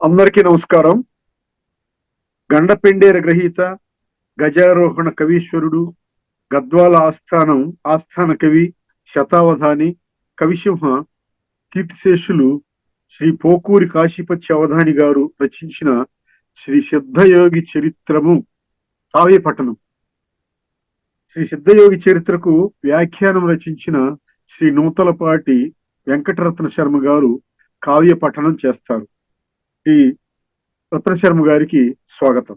అందరికీ నమస్కారం. గండపెండేర గ్రహీత, గజారోహణ కవీశ్వరుడు, గద్వాల ఆస్థాన కవి, శతావధాని, కవిసింహ కీర్తిశేషులు శ్రీ పోకూరి కాశీపతి అవధాని గారు రచించిన శ్రీ సిద్ధయోగి చరిత్రము కావ్య పఠనం. శ్రీ సిద్ధయోగి చరిత్రకు వ్యాఖ్యానం రచించిన శ్రీ నూతలపాటి వెంకటరత్న శర్మ గారు కావ్య పఠనం చేస్తారు. శ్రీ రత్న శర్మ గారికి స్వాగతం.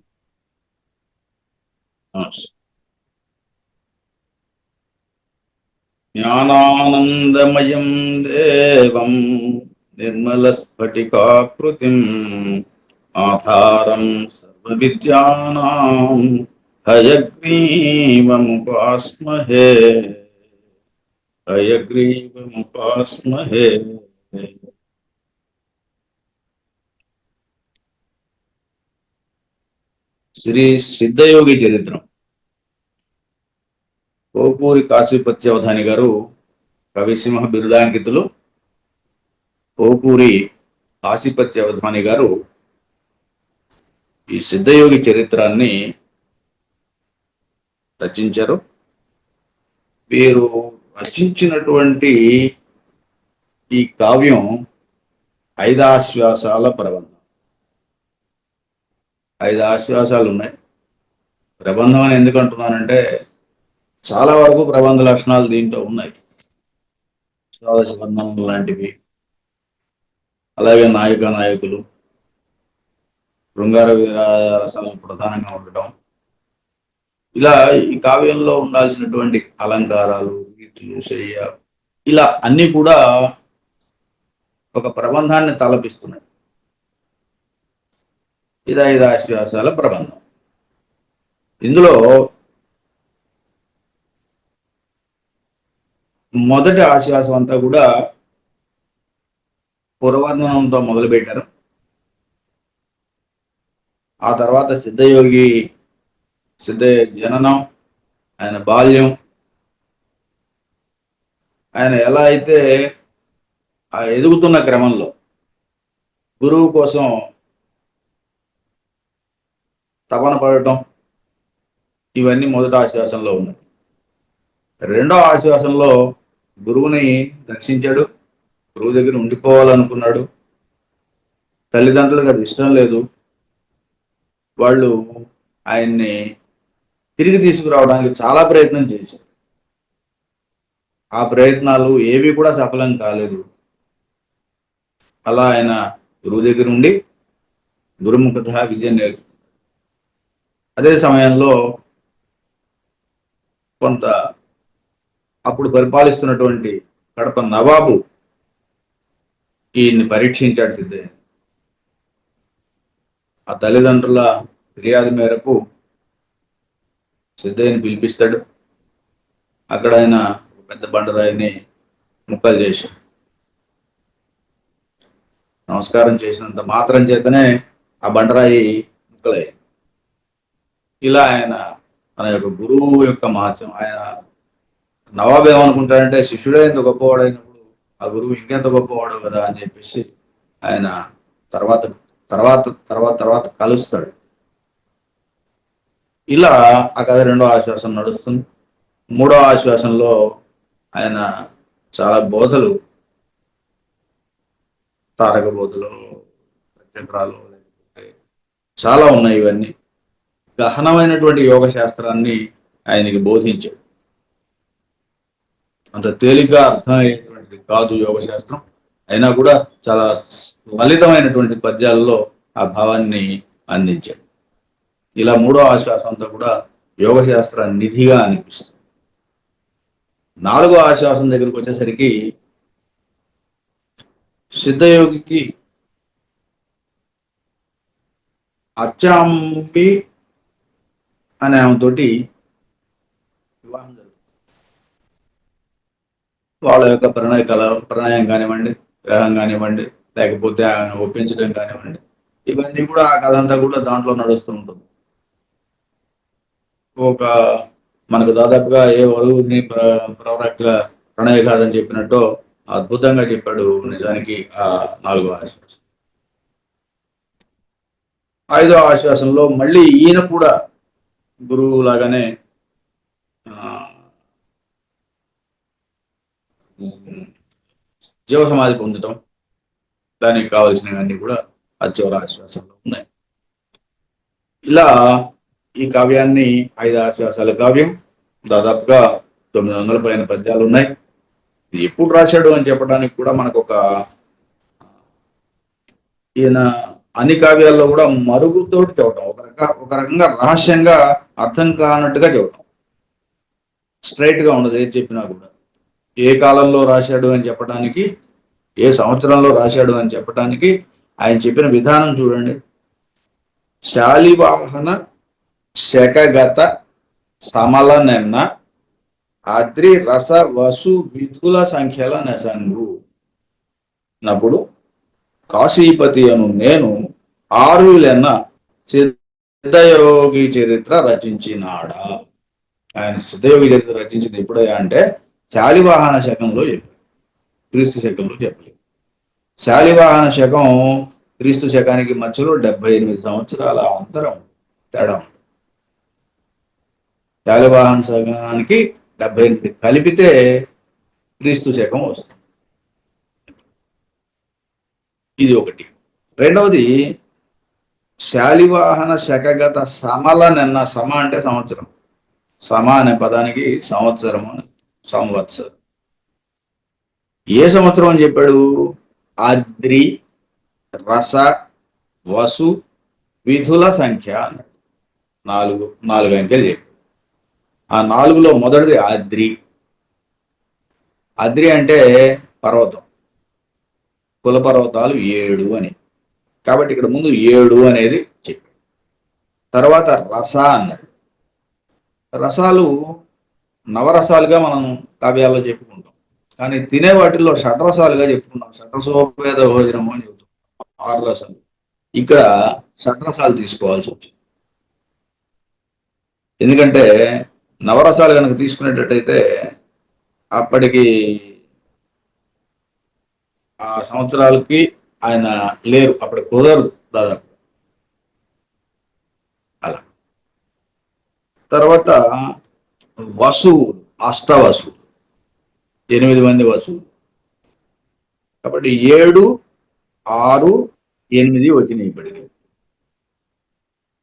జ్ఞానానందమయం దేవం నిర్మల స్ఫటికాకృతిం ఆధారం సర్వవిద్యానాం హయగ్రీవముపాస్మహే. శ్రీ సిద్ధయోగి చరిత్రం. పోకూరి కాశీపతి అవధాని గారు కవిసింహ బిరుదాంకితులు. పోకూరి కాశీపతి అవధాని గారు ఈ సిద్ధయోగి చరిత్రాన్ని రచించారు. వీరు రచించినటువంటి ఈ కావ్యం 5 ఆశ్వాసాల ప్రబంధం. 5 ఆశ్వాసాలు ఉన్నాయి. ప్రబంధం అని ఎందుకు అంటున్నానంటే చాలా వరకు ప్రబంధ లక్షణాలు దీంట్లో ఉన్నాయి. ద్వాదశ వర్ణనం లాంటివి, అలాగే నాయకులు, శృంగార రసాలు ప్రధానంగా ఉండటం, ఇలా ఈ కావ్యంలో ఉండాల్సినటువంటి అలంకారాలు, గీతులు, శయ్య, ఇలా అన్ని కూడా ఒక ప్రబంధాన్ని తలపిస్తున్నాయి. ఇది 5 ఆశ్వాసాల ప్రబంధం. ఇందులో మొదటి ఆశ్వాసం అంతా కూడా పురవర్ణనంతో మొదలుపెట్టారు. ఆ తర్వాత సిద్ధయోగి జననం, ఆయన బాల్యం, ఆయన ఎలా అయితే ఆ ఎదుగుతున్న క్రమంలో గురువు కోసం తపన పడటం, ఇవన్నీ మొదటి ఆశ్వాసంలో ఉన్నాయి. రెండో ఆశ్వాసంలో గురువుని దర్శించాడు, గురువు దగ్గర ఉండిపోవాలనుకున్నాడు. తల్లిదండ్రులకు అది ఇష్టం లేదు. వాళ్ళు ఆయన్ని తిరిగి తీసుకురావడానికి చాలా ప్రయత్నం చేశారు. ఆ ప్రయత్నాలు ఏవి కూడా సఫలం కాలేదు. అలా ఆయన గురువు దగ్గర ఉండి గురుముఖత విద్య నేర్చుకున్నాడు. అదే సమయంలో కొంత అప్పుడు పరిపాలిస్తున్నటువంటి కడప నవాబు ఈయన్ని పరీక్షించాడు సిద్ధయ్య. ఆ తల్లిదండ్రుల ఫిర్యాదు మేరకు సిద్ధయ్యని పిలిపిస్తాడు. అక్కడ ఆయన పెద్ద బండరాయిని ముక్కలు చేశాడు. నమస్కారం చేసినంత మాత్రం చేతనే ఆ బండరాయి ముక్కలయ్యాయి. ఇలా ఆయన తన యొక్క గురువు యొక్క మహత్యం, ఆయన నవాబు ఏమనుకుంటాడంటే శిష్యుడే ఎంత గొప్పవాడైనప్పుడు ఆ గురువు ఇంకెంత గొప్పవాడు కదా అని చెప్పేసి ఆయన తర్వాత తర్వాత తర్వాత తర్వాత కలుస్తాడు. ఇలా ఆ కథ రెండో ఆశ్వాసం నడుస్తుంది. మూడో ఆశ్వాసంలో ఆయన చాలా బోధలు, తారక బోధలు, చక్రాలు, లేకపోతే చాలా ఉన్నాయి. ఇవన్నీ గహనమైనటువంటి యోగ శాస్త్రాన్ని ఆయనకి బోధించాడు. అంత తేలిగ్గా అర్థమయ్యేటువంటిది కాదు యోగ శాస్త్రం, అయినా కూడా చాలా లలితమైనటువంటి పద్యాల్లో ఆ భావాన్ని అందించాడు. ఇలా మూడో ఆశ్వాసం అంతా కూడా యోగ శాస్త్ర నిధిగా అనిపిస్తుంది. నాలుగో ఆశ్వాసం దగ్గరికి వచ్చేసరికి సిద్ధయోగికి అచ్చాంబి అనే ఆమెతోటి వివాహం జరుగుతుంది. వాళ్ళ యొక్క ప్రణయం కానివ్వండి, వివాహం కానివ్వండి, లేకపోతే ఆయన ఒప్పించడం కానివ్వండి, ఇవన్నీ కూడా ఆ కథ అంతా కూడా దాంట్లో నడుస్తూ ఉంటుంది. ఒక మనకు దాదాపుగా ఏ వరువుని ప్రవరక్ల ప్రణయ కాదని చెప్పినట్టు అద్భుతంగా చెప్పాడు నిజానికి ఆ నాలుగో ఆశ్వాసం. ఐదో ఆశ్వాసంలో మళ్ళీ ఈయన కూడా గురువు లాగానే జీవ సమాధి పొందటం, దానికి కావలసినవన్నీ కూడా ఆ చివరి ఆశ్వాసంలో ఉన్నాయి. ఇలా ఈ కావ్యాన్ని 5 ఆశ్వాసాల కావ్యం, దాదాపుగా 900 పైన పద్యాలు ఉన్నాయి. ఎప్పుడు రాశాడు అని చెప్పడానికి కూడా మనకు ఈయన అన్ని కావ్యాల్లో కూడా మరుగుతోటి చెప్పటం, ఒక రకంగా రహస్యంగా అర్థం కానట్టుగా చెప్పటం, స్ట్రైట్ గా ఉండదు ఏది చెప్పినా కూడా. ఏ కాలంలో రాశాడు అని చెప్పడానికి, ఏ సంవత్సరంలో రాశాడు అని చెప్పడానికి ఆయన చెప్పిన విధానం చూడండి. శాలివాహన శకగత సమల నెన్న అద్రి రస వసు విధుల సంఖ్యల నెసంగు నప్పుడు కాశీపతి అను నేను 6 సిద్ధయోగి చరిత్ర రచించినాడా. ఆయన సిద్ధయోగి చరిత్ర రచించింది ఎప్పుడయ్యా అంటే శాలివాహన శకంలో చెప్పారు, క్రీస్తు శకంలో చెప్పలేదు. శాలివాహన శకం క్రీస్తు శకానికి మధ్యలో 78 సంవత్సరాల అంతరం తేడా ఉంది. శాలివాహన శకానికి 78 కలిపితే క్రీస్తు శకం వస్తుంది. ఇది ఒకటి. రెండవది, శాలివాహన శకగత సమల నిన్న, సమ అంటే సంవత్సరం, సమ అనే పదానికి సంవత్సరం సంవత్సరం. ఏ సంవత్సరం అని చెప్పాడు? అద్రి రస వసు విధుల సంఖ్య అన్నాడు. నాలుగు అంకెలు చెప్పాడు. ఆ 4లో మొదటిది అద్రి. అద్రి అంటే పర్వతం, కులపర్వతాలు 7 అని, కాబట్టి ఇక్కడ ముందు 7 అనేది చెప్పాడు. తర్వాత రస అన్నాడు. రసాలు నవరసాలుగా మనం కావ్యాల్లో చెప్పుకుంటాం, కానీ తినే వాటిల్లో షడ్రసాలుగా చెప్పుకుంటాం. షడ్రసోపేద భోజనము అని చెబుతాం, 6 రసాలు. ఇక్కడ షడ్రసాలు తీసుకోవాల్సి వచ్చింది. ఎందుకంటే నవరసాలు కనుక తీసుకునేటట్టయితే అప్పటికి ఆ సంవత్సరాలకి ఆయన లేరు, అప్పుడు కుదరదు దాదాపు అలా. తర్వాత వసువులు, అష్టవసువులు, 8 మంది వసువులు. కాబట్టి 7, 6, 8 వచ్చినాయి ఇప్పటికి.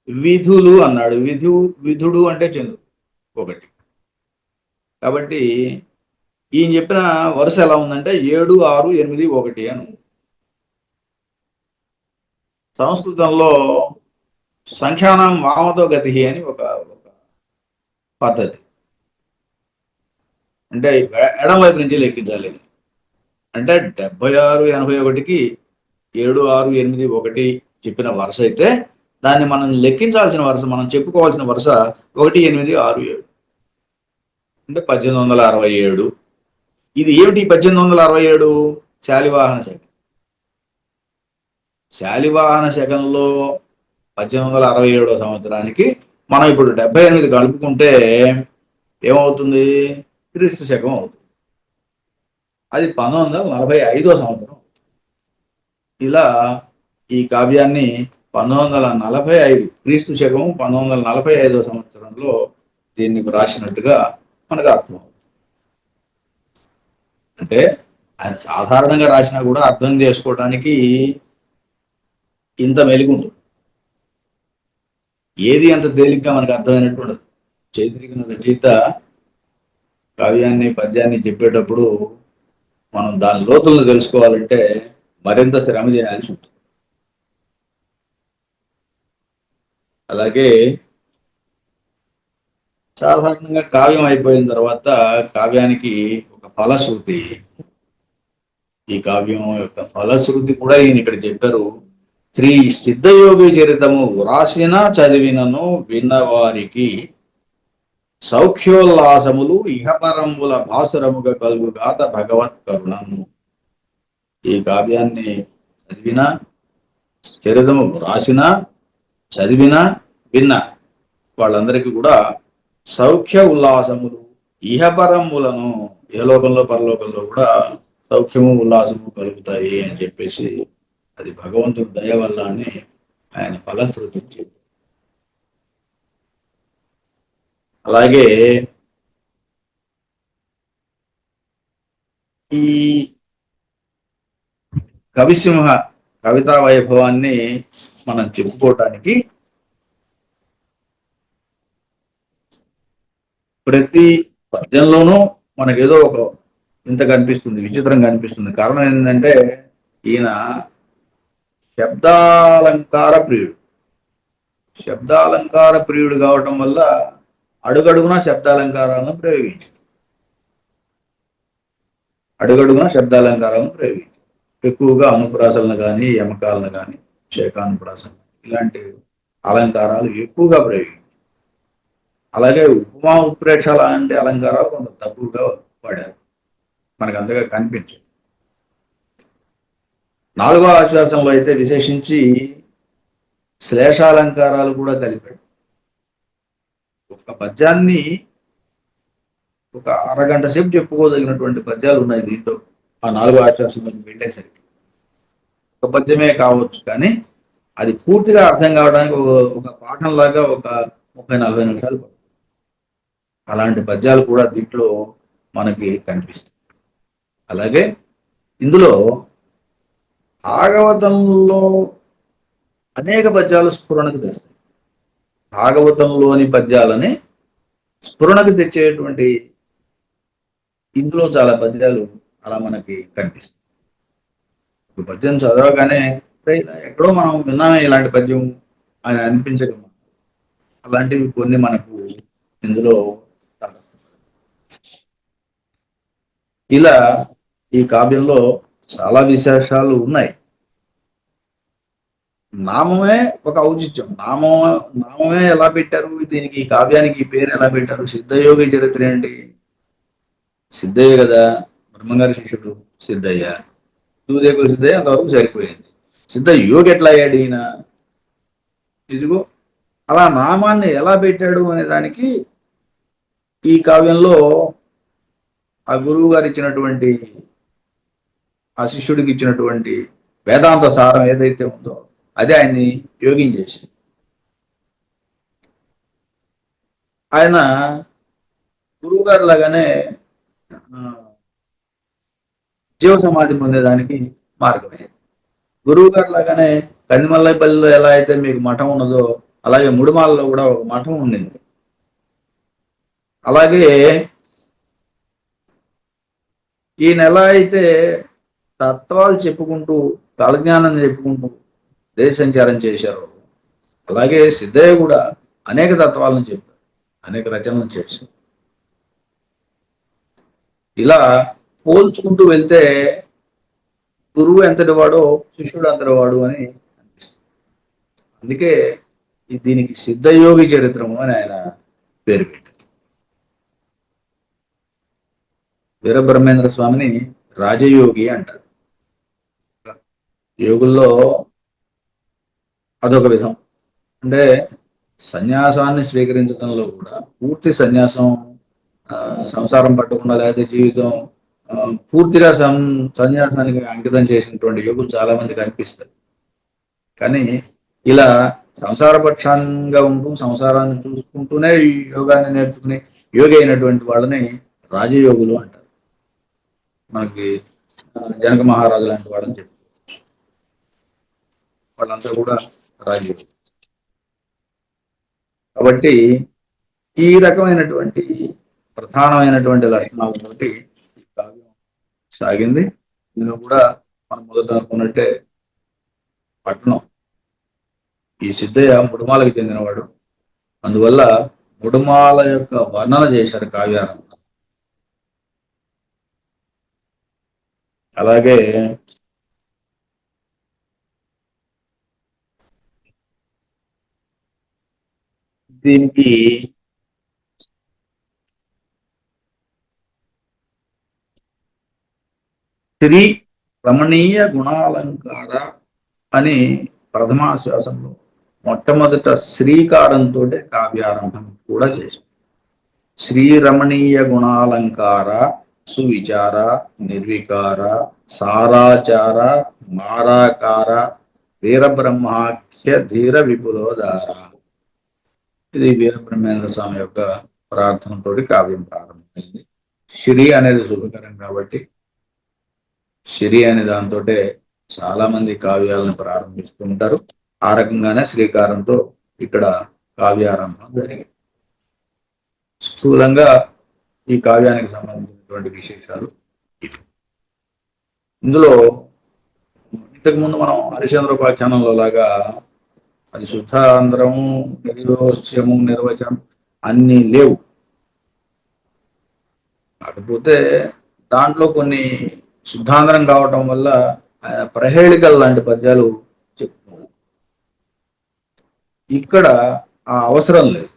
విధులు అన్నాడు. విధుడు అంటే చంద్రుడు 1. కాబట్టి ఈయన చెప్పిన వరుస ఎలా ఉందంటే 7, 6, 8, 1 అని. సంస్కృతంలో సంఖ్యానం వామతో గతి అని ఒక పద్ధతి. అంటే ఎడం వైపు నుంచి లెక్కించాలి. అంటే 76, 81కి 7, 6, 8, 1 చెప్పిన వరుస అయితే దాన్ని మనం లెక్కించాల్సిన వరుస, మనం చెప్పుకోవాల్సిన వరుస 1, 8, 6, 7 అంటే 1867. ఇది ఏమిటి 1867? శాలివాహన శకం. శాలివాహన శకంలో 1867వ సంవత్సరానికి మనం ఇప్పుడు 78 కలుపుకుంటే ఏమవుతుంది? క్రీస్తు శకం అవుతుంది. అది 1945వ సంవత్సరం. ఇలా ఈ కావ్యాన్ని 1945 క్రీస్తు శకం 1945వ సంవత్సరంలో దీన్ని రాసినట్టుగా మనకు అర్థమవుతుంది. అంటే ఆయన సాధారణంగా రాసినా కూడా అర్థం చేసుకోవడానికి ఇంత మెలుగుంటుంది. ఏది అంత తేలిగ్గా మనకు అర్థమైనట్టు ఉండదు. చైత్రికన రచయిత కావ్యాన్ని, పద్యాన్ని చెప్పేటప్పుడు మనం దాని లోతులను తెలుసుకోవాలంటే మరింత శ్రమ చేయాల్సి ఉంటుంది. అలాగే సాధారణంగా కావ్యం అయిపోయిన తర్వాత కావ్యానికి ఒక ఫలశ్రుతి, ఈ కావ్యం యొక్క ఫలశ్రుతి కూడా ఈయన ఇక్కడ చెప్పారు. శ్రీ సిద్ధయోగి చరితము వ్రాసిన చదివినను విన్నవారికి సౌఖ్యోల్లాసములు ఇహపరముల భాసురముగా కలుగుగాత భగవత్ కరుణము. ఈ కావ్యాన్ని చదివినా, చరితము వ్రాసినా, చదివినా, విన్నా వాళ్ళందరికీ కూడా సౌఖ్య ఉల్లాసములు, ఇహపరములను, ఇహలోకంలో పరలోకంలో కూడా సౌఖ్యము ఉల్లాసము కలుగుతాయి అని చెప్పేసి, అది భగవంతుడి దయ వల్ల అని ఆయన ఫలశ్రుతి. అలాగే ఈ కవిసింహ కవితా వైభవాన్ని మనం చెప్పుకోవటానికి ప్రతి పద్యంలోనూ మనకేదో ఒక ఇంత కనిపిస్తుంది, విచిత్రంగా కనిపిస్తుంది. కారణం ఏంటంటే ఈయన శబ్దాలంకార ప్రియుడు కావటం వల్ల అడుగడుగునా శబ్దాలంకారాలను ప్రయోగించారు. ఎక్కువగా అనుప్రాసలను కానీ, యమకాలను కానీ, శేఖానుప్రాసన ఇలాంటి అలంకారాలు ఎక్కువగా ప్రయోగించారు. అలాగే ఉపమా ఉత్ప్రేక్ష లాంటి అలంకారాలు కొంత తక్కువగా వాడారు, మనకు అంతగా కనిపించాయి. 4వ ఆశ్వాసంలో అయితే విశేషించి శ్లేషాలంకారాలు కూడా కలిపాడు. ఒక పద్యాన్ని ఒక అరగంట సేపు చెప్పుకోదగినటువంటి పద్యాలు ఉన్నాయి దీంట్లో. ఆ 4వ ఆశ్వాసంలో వెళ్ళేసరికి ఒక పద్యమే కావచ్చు, కానీ అది పూర్తిగా అర్థం కావడానికి ఒక పాఠం లాగా ఒక 30-40 నిమిషాలు పడుతుంది. అలాంటి పద్యాలు కూడా దీంట్లో మనకి కనిపిస్తాయి. అలాగే ఇందులో భాగవతంలో అనేక పద్యాలు స్ఫురణకు తెస్తాయి. భాగవతంలోని పద్యాలని స్ఫురణకు తెచ్చేటువంటి ఇందులో చాలా పద్యాలు అలా మనకి కనిపిస్తాయి. ఒక పద్యం చదవగానే ఎక్కడో మనం విన్నామే ఇలాంటి పద్యం అని అనిపించడం, అలాంటివి కొన్ని మనకు ఇందులో ఇలా ఈ కావ్యంలో చాలా విశేషాలు ఉన్నాయి. నామమే ఒక ఔచిత్యం. నామమే ఎలా పెట్టారు, దీనికి ఈ కావ్యానికి ఈ పేరు ఎలా పెట్టారు? సిద్ధయోగి చరిత్ర ఏంటి? సిద్ధయ్య కదా, బ్రహ్మంగారి శిష్యుడు సిద్ధయ్య, సూర్యకు సిద్ధయ్య, అంతవరకు సరిపోయింది. సిద్ధ యోగి ఎట్లా అయ్యాడు ఈయన? ఇదిగో అలా నామాన్ని ఎలా పెట్టాడు అనే దానికి ఈ కావ్యంలో ఆ గురువు గారు ఇచ్చినటువంటి, ఆ శిష్యుడికి ఇచ్చినటువంటి వేదాంత సారం ఏదైతే ఉందో అదే ఆయన్ని యోగించేసింది. ఆయన గురువు గారు లాగానే జీవ సమాధి పొందేదానికి మార్గమైంది. గురువు గారు లాగానే కందిమల్లైపల్లిలో ఎలా అయితే మీకు మఠం ఉన్నదో అలాగే ముడిమాలలో కూడా ఒక మఠం ఉండింది. అలాగే ఈయన ఎలా అయితే తత్వాలు చెప్పుకుంటూ, కాలజ్ఞానం చెప్పుకుంటూ దేశ సంచారం చేశారు, అలాగే సిద్ధయ్య కూడా అనేక తత్వాలను చెప్పారు, అనేక రచనలు చేశారు. ఇలా పోల్చుకుంటూ వెళ్తే గురువు ఎంతటి వాడో శిష్యుడు అంతటి వాడు అని అనిపిస్తుంది. అందుకే దీనికి సిద్ధయోగి చరిత్రము అని ఆయన పేరు పెట్టారు. వీరబ్రహ్మేంద్ర స్వామిని రాజయోగి అంటారు. యోగుల్లో అదొక విధం. అంటే సన్యాసాన్ని స్వీకరించడంలో కూడా పూర్తి సన్యాసం, సంసారం పట్టకుండా లేకపోతే జీవితం పూర్తిగా సన్యాసానికి అంకితం చేసినటువంటి యోగులు చాలా మంది కనిపిస్తారు. కానీ ఇలా సంసార పక్షంగా ఉంటూ సంసారాన్ని చూసుకుంటూనే యోగాన్ని నేర్చుకుని యోగి అయినటువంటి వాళ్ళని రాజయోగులు అంటారు. మనకి జనక మహారాజు లాంటి వాళ్ళని చెప్పుకోవచ్చు. వాళ్ళంతా కూడా రాజయోగులు. కాబట్టి ఈ రకమైనటువంటి ప్రధానమైనటువంటి లక్షణాలతోటి కావ్యం సాగింది. ఇందులో కూడా మనం మొదట అనుకున్నట్టే పట్టణం, ఈ సిద్ధయ్య ముడుమాలకు చెందినవాడు, అందువల్ల ముడుమాల యొక్క వర్ణన చేశారు కావ్యారంగం. అలాగే దీనికి శ్రీ రమణీయ గుణాలంకార అని ప్రథమాశ్వాసంలో మొట్టమొదట శ్రీకారంతో కావ్యారంభం కూడా చేశారు. శ్రీరమణీయ గుణాలంకార సువిచార నిర్వికార సారాచార మారాకార వీరబ్రహ్మాఖ్య ధీర విపులోదార. ఇది వీరబ్రహ్మేంద్ర స్వామి యొక్క ప్రార్థనతోటి కావ్యం ప్రారంభమైంది. శ్రీ అనేది శుభకరం కాబట్టి శ్రీ అనే దాంతో చాలా మంది కావ్యాలను ప్రారంభిస్తూ ఉంటారు. ఆ రకంగానే శ్రీకారంతో ఇక్కడ కావ్యారంభం జరిగింది. స్థూలంగా ఈ కావ్యానికి సంబంధించినటువంటి విశేషాలు ఇవి. ఇందులో ఇంతకుముందు మనం హరిశ్చంద్రోపాఖ్యానంలో లాగా అది శుద్ధాంధ్రము, నిర్యోస్యము, నిర్వచనం అన్నీ లేవు. కాకపోతే దాంట్లో కొన్ని శుద్ధాంధ్రం కావటం వల్ల ప్రహేళికలు లాంటి పద్యాలు చెప్తున్నారు. ఇక్కడ ఆ అవసరం లేదు.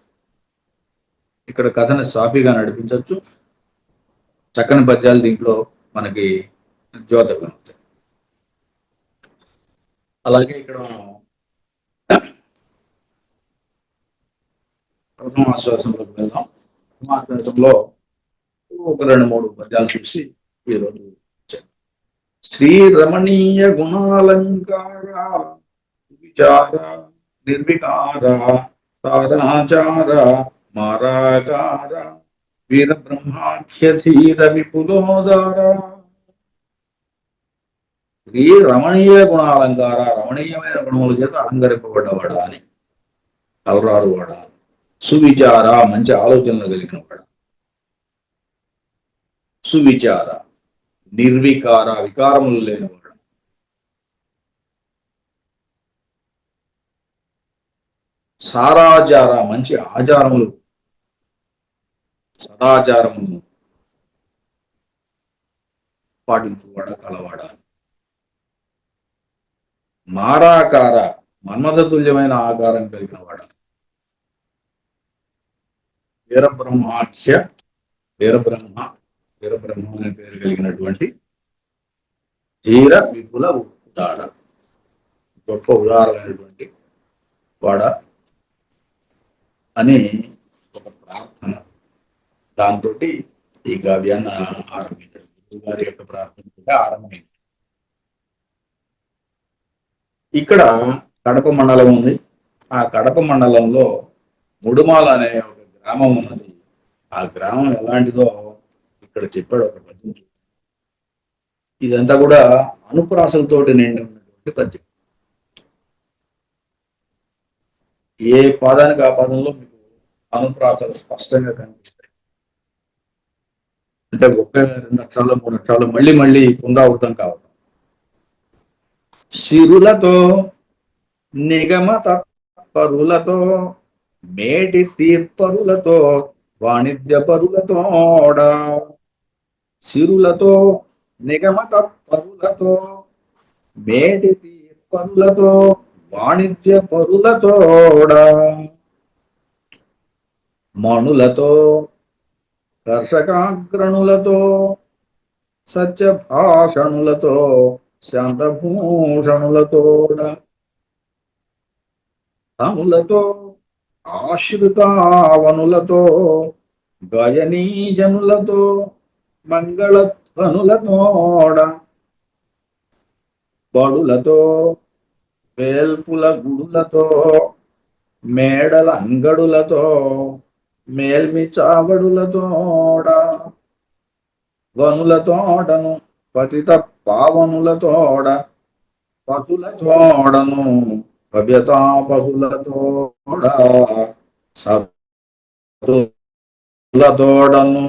ఇక్కడ కథను సాఫీగా నడిపించవచ్చు. చక్కని పద్యాలు దీంట్లో మనకి ద్యోతకం అవుతాయి. అలాగే ఇక్కడ మనం ప్రథమాశ్వాసంలోకి వెళ్దాం. ప్రథమాశ్వాసంలో ఒక 2-3 పద్యాలు చూసి ఈరోజు శ్రీ రమణీయ గుణాలంకార విచార నిర్వికార తారాచార మారాకార వీరబ్రహ్మాఖ్యధీర విపులోదార. శ్రీ రమణీయ గుణాలంకార, రమణీయమైన గుణముల చేత అలంకరింపబడ్డవాడా అని, అలరారు వాడా. సువిచార, మంచి ఆలోచనలు కలిగిన వాడా. సువిచార, నిర్వికార, వికారములు లేనివాడు. సారాచార, మంచి ఆచారములు, సదాచారమును పాటించువాడ కలవాడ. మారాకార, మన్మథతుల్యమైన ఆకారం కలిగిన వాడ. వీరబ్రహ్మాఖ్య, వీరబ్రహ్మ అనే పేరు కలిగినటువంటి ధీర విపుల ఉదార, గొప్ప ఉదారమైనటువంటి వాడ అని ఒక ప్రార్థన. దాంతో ఈ కావ్యాన్ని ఆరంభించారు. గురువు గారి యొక్క ప్రార్థన కూడా ఆరంభమైంది. ఇక్కడ కడప మండలం ఉంది. ఆ కడప మండలంలో ముడుమాల అనే ఒక గ్రామం ఉన్నది. ఆ గ్రామం ఎలాంటిదో ఇక్కడ చెప్పాడు ఒక పద్యం. ఇదంతా కూడా అనుప్రాసలతోటి నిండి ఉన్నటువంటి పద్యం. ఏ పాదానికి ఆ పాదంలో మీకు అనుప్రాసలు స్పష్టంగా కనిపిస్తాయి. అంటే 2 అక్షరాలు 3 అక్షరాలు మళ్ళీ మళ్ళీ పునరావృతం కావడం. శిరులతో నిగమ తత్పరులతో మేటి తీర్పరులతో వాణిజ్య పరులతోడ. సిరులతో నిగమ తత్పరులతో మేటి తీర్పరులతో వాణిజ్య పరులతోడ. మణులతో కర్షకాగ్రణులతో సత్యభాషణులతో శాంతభూషణులతోడ. తనులతో ఆశ్రితావనులతో గయనీజనులతో మంగళధ్వనులతోడ. బడులతో వేల్పుల గుడులతో మేడల అంగడులతో మేల్మి చావడులతోడ. వనులతోడను పతిత పావనులతోడ. పశులతోడను భవ్యతా పశులతోడ. సతులతోడను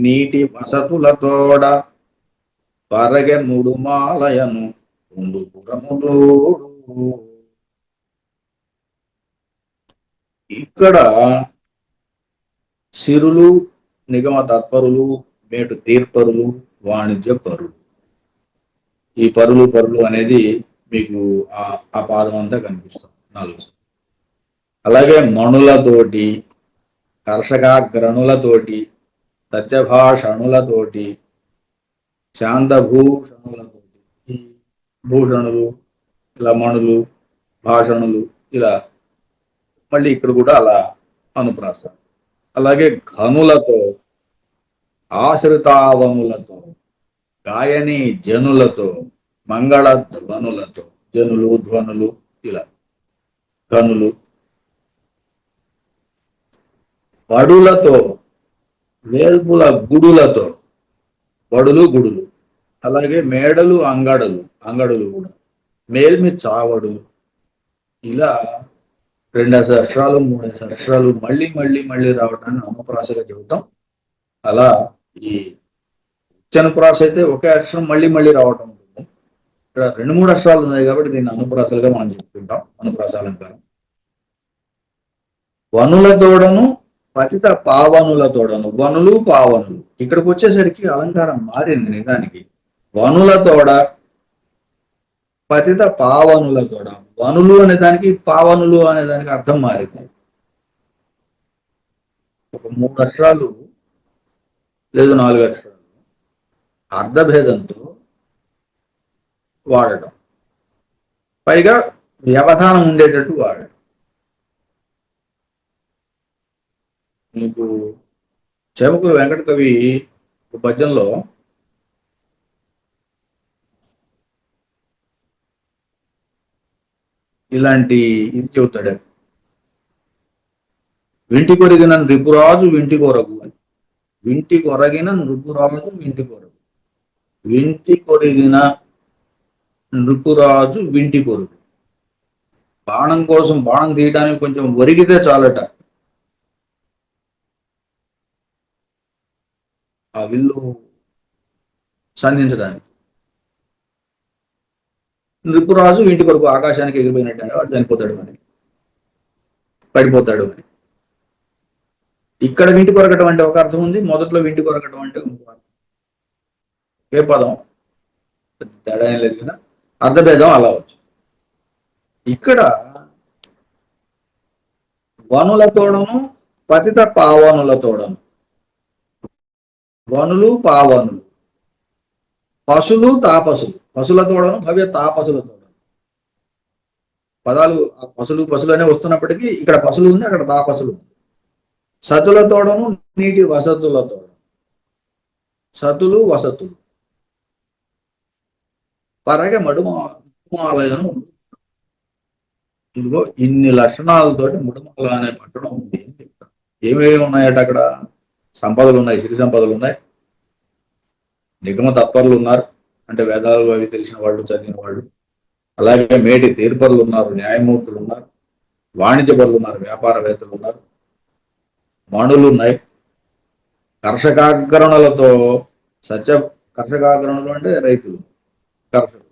నీటి వసతులతోడ. పరగె ముడుమాలయను పురములోడు. ఇక్కడ సిరులు, నిగమ తత్పరులు, మేటు తీర్పరులు, వాణిజ్య పరులు. ఈ పరులు అనేది మీకు ఆ పాదం అంతా కనిపిస్తుంది 4. అలాగే మణులతోటి, కర్షకాగ్రణులతోటి, సత్యభాషణులతోటి, శాంతభూషణులతోటి. ఈ భూషణులు, ఇలా మణులు, భాషణులు, ఇలా మళ్ళీ ఇక్కడ కూడా అలా అనుప్రాస. అలాగే ఘనులతో, ఆశ్రితావములతో, గాయని జనులతో, మంగళ ధ్వనులతో. జనులు, ధ్వనులు ఇలా గనులు, బడులతో, వేల్పుల గుడులతో, బడులు గుడులు, అలాగే మేడలు అంగడులు కూడా, మేల్మి చావడులు, ఇలా 2 అక్షరాలు 3 అక్షరాలు మళ్ళీ మళ్ళీ మళ్ళీ రావడాన్ని అనుప్రాసగా చెబుతాం. అలా ఈ ఉచ్చనప్రాస అయితే ఒకే అక్షరం మళ్ళీ మళ్ళీ రావటం ఉంటుంది. ఇక్కడ 2-3 అక్షరాలు ఉన్నాయి కాబట్టి దీన్ని అనుప్రాసలుగా మనం చెప్పుకుంటాం. అనుప్రాసాలంకారం. వనుల తోడను పతిత పావనుల తోడను, వనులు పావనులు. ఇక్కడికి వచ్చేసరికి అలంకారం మారింది నిజానికి. వనుల తోడ, పతిత పావనుల తోడ. వనులు అనే దానికి పావనులు అనే దానికి అర్థం మారింది. ఒక 3 అక్షరాలు లేదు 4 అక్షరాలు అర్ధభేదంతో వాడటం, పైగా వ్యవధానం ఉండేటట్టు వాడటం. మీకు చేమకుల వెంకట కవి పద్యంలో ఇలాంటి ఇది చెబుతాడు. వింటి కొరిగిన నృపురాజు వింటి కొరగు అని. వింటి కొరగిన నృపురాజు వింటి కొరగు. వింటి కొరిగిన నృపురాజు వింటి కొరుగు. బాణం కోసం బాణం తీయడానికి కొంచెం ఒరిగితే చాలట ఆ విల్లు సంధించడానికి. నృపురాజు ఇంటి కొరకు ఆకాశానికి ఎగిరిపోయినట్టు వాడు చనిపోతాడు అని, పడిపోతాడు అని. ఇక్కడ వింటి కొరకటం అంటే ఒక అర్థం ఉంది, మొదట్లో వింటి కొరకటం అంటే ఇంకో అర్థం. ఏ పదం తేడా ఏం లేదు కదా, అర్ధభేదం అలా వచ్చు. ఇక్కడ వనుల తోడను పతిత పావనుల తోడను. వనులు పావనులు, పశులు తాపసులు. పశుల తోడను భవ్య తాపసుల తోడను. పదాలు పశులు అనే వస్తున్నప్పటికీ ఇక్కడ పశులు ఉంది, అక్కడ తాపసులు ఉంది. సతుల తోడను నీటి వసతుల తోడను. సతులు వసతులు. పరగ మడుమాలయను. ఇదిగో ఇన్ని లక్షణాలతోటి ముడుమాల అనే పట్టణం ఉంది అని చెప్తారు. ఏమేమి ఉన్నాయట అక్కడ? సంపదలు ఉన్నాయి, సిరి సంపదలు ఉన్నాయి, నిగమ తత్పరులు ఉన్నారు, అంటే వేదాలు అవి తెలిసిన వాళ్ళు, చదివిన వాళ్ళు. అలాగే మేటి తీర్పరులు ఉన్నారు, న్యాయమూర్తులు ఉన్నారు, వాణిజ్య పరులు ఉన్నారు, వ్యాపారవేత్తలు ఉన్నారు, మణులు ఉన్నాయి. కర్షకాగ్రణలతో కర్షకాగ్రణలు అంటే రైతులు, కర్షకులు.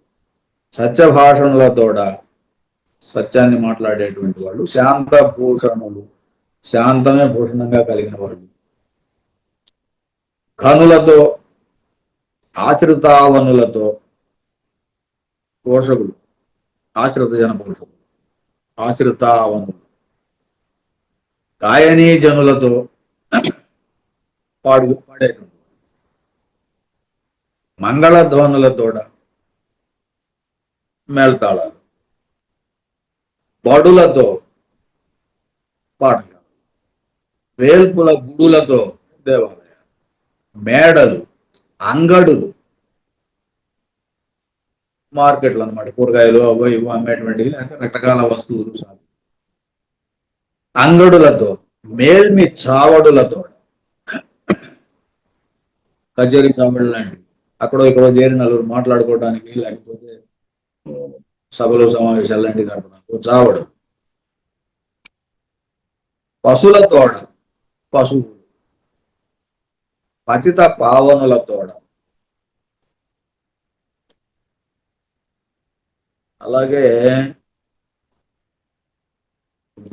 సత్యభాషణులతోడ, సత్యాన్ని మాట్లాడేటువంటి వాళ్ళు. శాంత భూషణులు, శాంతమే భూషణంగా కలిగిన వాళ్ళు. ఘనులతో, ఆశ్రితావనులతో, పోషకులు, ఆశ్రిత జన పోషకులు, ఆశ్రితావనులు. గాయనీ జనులతో, పాడేటువంటి మంగళధ్వనులతోడ, మేల్తాళాలు. బడులతో, పాటలు. వేల్పుల గుడులతో, దేవాలయాలు. మేడలు, అంగడులు, మార్కెట్లు అన్నమాట, కూరగాయలు అవి ఇవి అమ్మేటువంటివి, లేకపోతే రకరకాల వస్తువులు. అంగడులతో, మేల్మి చావడులతో, కచేరీ సభలు లాంటివి, అక్కడో ఇక్కడో చేరి నలుగురు మాట్లాడుకోవడానికి, లేకపోతే సభలు సమావేశాలు లాంటివి జరపడానికి చావడు. పశుల తోడ, పశువులు. పతిత పావనుల తోడ. అలాగే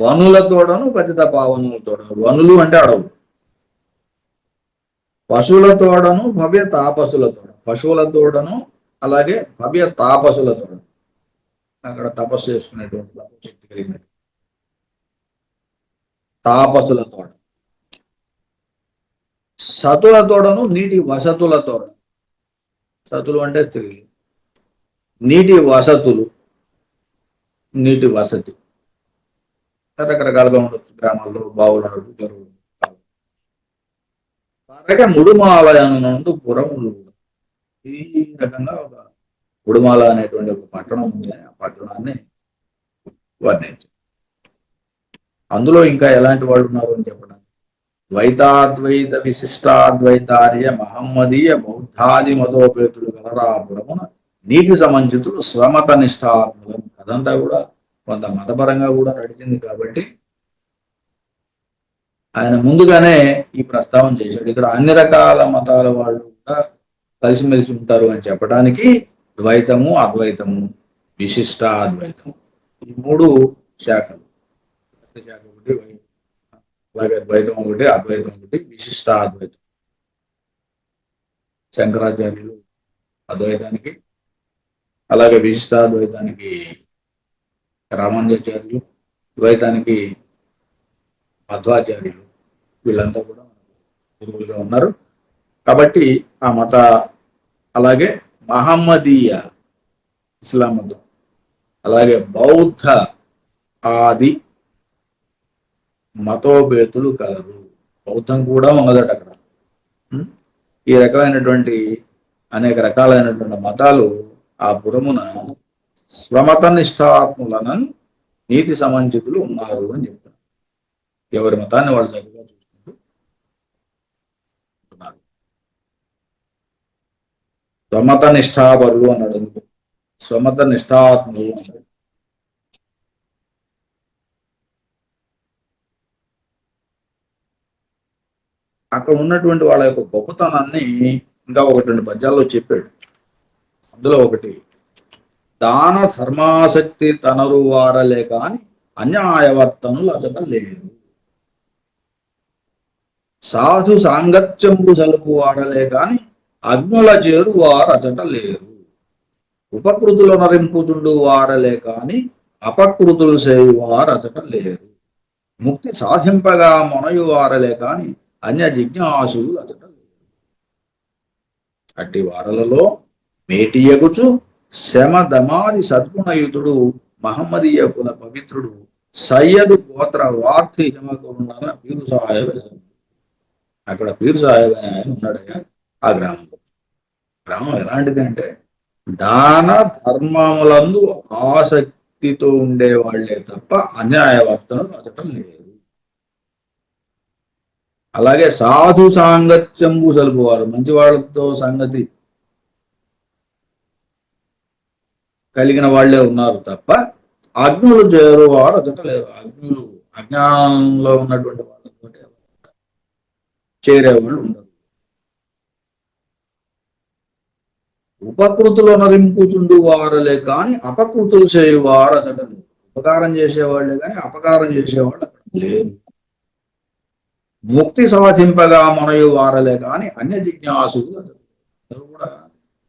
వనుల తోడను పతిత పావనుల తోడను. వనులు అంటే అడవులు. పశువుల తోడను భవ్య తాపసుల తోడ. పశువుల తోడను అలాగే భవ్య తాపసుల తోడను. అక్కడ తపస్సు చేసుకునేటువంటి శక్తి కలిగినట్టు తాపసుల తోడ. సతుల తోడను నీటి వసతుల తోడ. సతులు అంటే స్త్రీలు. నీటి వసతులు, నీటి వసతి. రకరకాలుగా ఉండొచ్చు, గ్రామాల్లో బావులు, చెరువులు. అలాగే ముడుమాలయనందు పురములు. ఈ రకంగా ఒక ముడుమాల అనేటువంటి ఒక పట్టణం ఉంది. ఆ పట్టణాన్ని వర్ణించారు. అందులో ఇంకా ఎలాంటి వాళ్ళు ఉన్నారు అని చెప్పడానికి ద్వైతాద్వైత విశిష్టాద్వైతార్య మహమ్మదీయ బౌద్ధాది మతోపేతులు గలరాపురమున నీతి సమంచితులు స్వమత నిష్ఠాత్ములం. అదంతా కూడా కొంత మతపరంగా కూడా నడిచింది కాబట్టి ఆయన ముందుగానే ఈ ప్రస్తావన చేశాడు. ఇక్కడ అన్ని రకాల మతాల వాళ్ళు కూడా కలిసిమెలిసి ఉంటారు అని చెప్పడానికి ద్వైతము, అద్వైతము, విశిష్ట అద్వైతము, ఈ మూడు శాఖలు. శాఖ ఒకటి, అలాగే ద్వైతం ఒకటి, అద్వైతం ఒకటి, విశిష్ట అద్వైతం. శంకరాచార్యులు అద్వైతానికి, అలాగే విశిష్టాద్వైతానికి రామానుజాచార్యులు, ద్వైతానికి మధ్వాచార్యులు, వీళ్ళంతా కూడా గురువులుగా ఉన్నారు. కాబట్టి ఆ మత, అలాగే మహమ్మదీయ ఇస్లాం మతం, అలాగే బౌద్ధ ఆది మతోభేతులు కలరు. బౌద్ధం కూడా ఉన్నదట అక్కడ. ఈ రకమైనటువంటి అనేక రకాలైనటువంటి మతాలు ఆ పురమున స్వమత నిష్ఠాత్ములను నీతి సమంచితులు ఉన్నారు అని చెప్తారు. ఎవరి మతాన్ని వాళ్ళు చక్కగా చూసుకుంటూ ఉన్నారు. స్వమత నిష్ఠాపరులు అన్నాడు, స్వమత నిష్ఠాత్ములు అన్నాడు. అక్కడ ఉన్నటువంటి వాళ్ళ యొక్క గొప్పతనాన్ని ఇంకా ఒకటి రెండు పద్యాల్లో చెప్పాడు. అందులో ఒకటి, దాన ధర్మాసక్తి తనరు వారలే కాని అన్యాయవర్తనులు అచట లేదు, సాధు సాంగత్యంబు సలుపు వారలే కాని అగ్నుల చేరు వారు అచట లేరు, ఉపకృతులు నరింపుచుండు వారలే కాని అపకృతులు చేయువారు అచట లేరు, ముక్తి సాధింపగా మొనయు వారలే కాని అన్య జిజ్ఞాసులు అచట లేరు. అట్టి వారలలో మేటి ఎగుచు శమ దమాది సద్గుణయుతుడు మహమ్మదీయ కుల పవిత్రుడు సయ్యదు గోత్ర వార్తి హిమకున్న పీరు సాహెబ్. అక్కడ పీరు సాహెబ్ అని ఆయన ఉన్నాడయ్యా ఆ గ్రామంలో. గ్రామం ఎలాంటిది అంటే దాన ధర్మములందు ఆసక్తితో ఉండే వాళ్లే తప్ప అన్యాయవర్తనలు అచటం లేదు. అలాగే సాధు సాంగత్యంబు సలుపువారు, మంచి వాళ్ళతో సంగతి కలిగిన వాళ్లే ఉన్నారు తప్ప అగ్నులు చేరువారు అచట లేదు. అగ్నులు, అజ్ఞానంలో ఉన్నటువంటి వాళ్ళతో చేరేవాళ్ళు ఉండరు. ఉపకృతులు నరింపుచుండు వారలే కాని అపకృతులు చేయువారు అచట లేదు. ఉపకారం చేసేవాళ్లే కానీ అపకారం చేసేవాళ్ళు అక్కడ లేరు. ముక్తి సాధింపగా మనయు వారలే కాని అన్య జిజ్ఞాసులు అతడు కూడా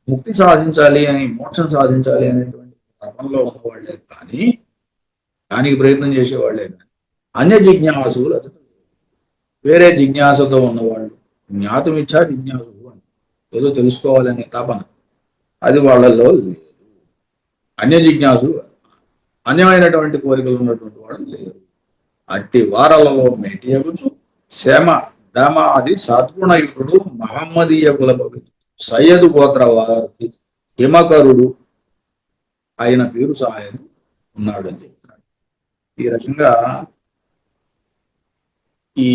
ముక్తి సాధించాలి అని, మోక్షం సాధించాలి అనేటువంటి తపంలో ఉన్నవాళ్లే కానీ, దానికి ప్రయత్నం చేసేవాళ్లే కానీ అన్య జిజ్ఞాసులు అతడు వేరే జిజ్ఞాసతో ఉన్నవాళ్ళు, జ్ఞాతమిచ్చా జిజ్ఞాసు అని ఏదో తెలుసుకోవాలనే తపన అది వాళ్ళల్లో లేదు. అన్య జిజ్ఞాసు, అన్యమైనటువంటి కోరికలు ఉన్నటువంటి వాళ్ళు లేరు. అట్టి వారలలో మేటి ఎగుచు శమ దమాది సద్గుణయుతుడు మహమ్మదీయ కుల పవిత్రుడు సయ్యదు గోత్ర వార్తి హిమకరుడు ఆయన పీరు సాహెబ్ ఉన్నాడు అని చెప్తున్నాడు. ఈ రకంగా ఈ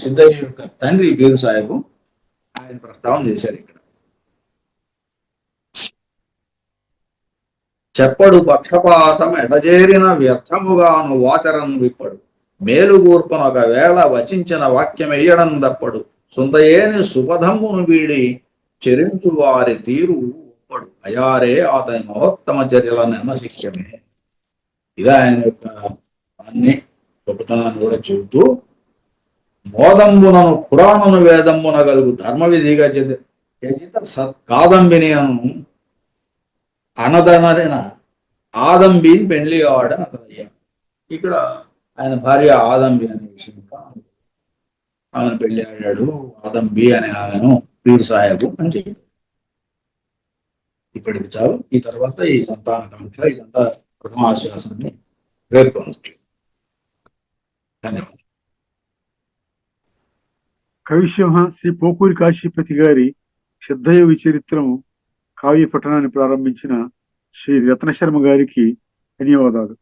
సిద్ధయ్య యొక్క తండ్రి పీరు సాహెబ్ ఆయన ప్రస్తావన చేశారు ఇక్కడ. చెప్పడు పక్షపాతం ఎడజేరిన వ్యర్థముగాను వాచరను విప్పడు, మేలుగూర్పున ఒకవేళ వచించిన వాక్యమెయ్యడం తప్పడు, సుందయేని సుపథమును వీడి చెరించు వారి తీరు ఒప్పడు, అయారే అతని మహోత్తమ చర్యలను శిక్షమే. ఇది ఆయన యొక్క అన్ని గొప్పతనాన్ని కూడా చెబుతూ, మోదంబునను పురాణను వేదంబున గలుగు ధర్మ విధిగా యజిత సత్కాదంబినియను అనదనరిన ఆదంబిని పెళ్లి ఆడని అతనయ్యా. ఇక్కడ ఆయన భార్య ఆదంబి అనే విషయం ఆమెను పెళ్లి ఆడాడు, ఆదంబి అనే ఆమెను పీరు సాహెబ్ అని చెప్పి. ఇప్పటికి చాలు. ఈ తర్వాత ఈ సంతానకాంక్ష ఇదంతా ప్రథమ ఆశ్వాసాన్ని పేర్కొనవచ్చు. ధన్యవాదాలు. కవిసింహ శ్రీ పోకూరి కాశీపతి గారి సిద్ధయోగి చరిత్రము కావ్య పఠనాన్ని ప్రారంభించిన శ్రీ రత్న శర్మ గారికి ధన్యవాదాలు.